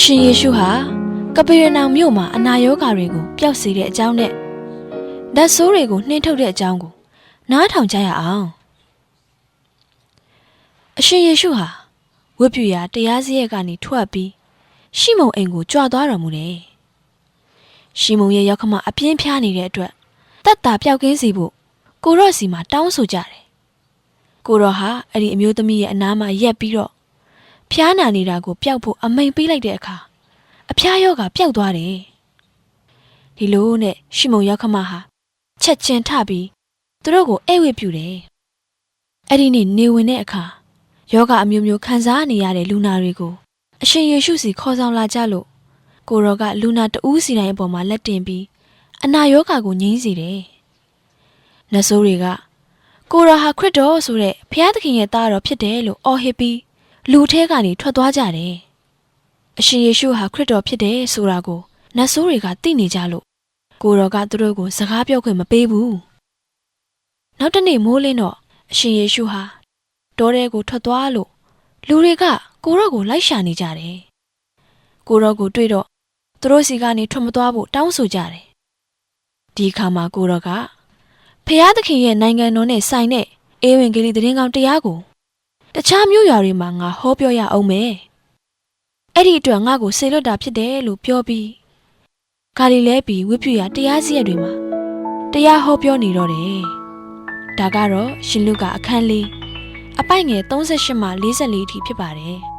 ရှင်ယေရှုဟာကပေရနောင်မြို့မှာအနာရောဂါတွေကိုပျောက်စေတဲ့အကြောင်းနဲ့ဓာတ်ဆိုးတွေကိုနှင်းထုတ်တဲ့အကြောင်းကိုနားထောင်ကြရအောင်အရှင်ယေရှုဟာဝတ်ပြုရာတရားစရက်ကနေထွက်ပြီးရှီမုန်အိမ်ကိုကြွသွားတော်မူတယ်ရှီမုန်ရဲ့ရောက်ခမအပြင်းဖျားနေတဲ့အတွက်တက်တာပျောက်ကင်းစီဖို့ကိုရော့စီမှာတောင်းဆိုကြတယ်ကိုရော့ဟာအဲ့ဒီအမျိုးသမီးရဲ့အနားမှာရက်ပြီးတော့ဖျားနာနေတာကိုပျောက်ဖို့အမိန်ပေးလိုက်တဲ့အခါအဖျားရောဂါပျောက်သွားတယ်ဒီလိုနဲ့ရှီမုန်ရောက်ခမဟာချက်ချင်းထပြီးသူတို့ကိုအိတ်ဝတ်ပြုတယ်အဲ့ဒီနေ့နေဝင်တဲ့အခါယောဂအမျိုးမျိုးခံစားနေရတဲ့လူနာတွေကိုအရှင်ယေရှုစီခေါ်ဆောင်လာကြလို့ကိုရောကလူနာတဦးစီတိုင်းအပေါ်မှာလက်တင်ပြီးအနာယောဂကိုငြိမ်းစေတယ်နတ်ဆိုးတွေကကိုရောဟာခရစ်တော်ဆိုတဲ့ဘုရားသခင်ရဲ့သားတော်ဖြစ်တယ်လို့အော်ဟစ်ပြီးလူထဲကနေထွက်သွားကြတယ်အရှင်ယေရှုဟာခရစ်တော်ဖြစ်တယ်ဆိုတာကိုနတ်ဆိုးတွေကသိနေကြလို့ကိုရောကသူတို့ကိုစကားပြောခွင့်မပေးဘူးနောက်တနေ့မိုးလင်းတော့အရှင်ယေရှုဟာတောထဲကိုထွက်သွားလို့လူတွေကကိုရောကိုလိုက်ရှာနေကြတယ်ကိုရောကိုတွေ့တော့သူတို့စီကနေထွက်မသွားဖို့တောင်းဆိုကြတယ်ဒီအခါမှာကိုရောကဖျားသခင်ရဲ့နိုင်ငံတော်နဲ့ဆိုင်တဲ့ဧဝံဂေလိသတင်းကောင်းတရားကိုတခြားမြို့ရွာတွေမှာငါဟောပြောရအောင်မယ်အဲ့ဒီအတွက်ငါကိုဆေလွတ်တာဖြစ်တယ်လို့ပြောပြီးဂါလိလဲပြည်ဝိပုယတရားစရက်တွေမှာတရားဟောပြောနေတော့တယ်ဒါကတော့ရှင်လုကာအခန်းလေးအပိုက်ငယ်38မှ44အထိဖြစ်ပါတယ်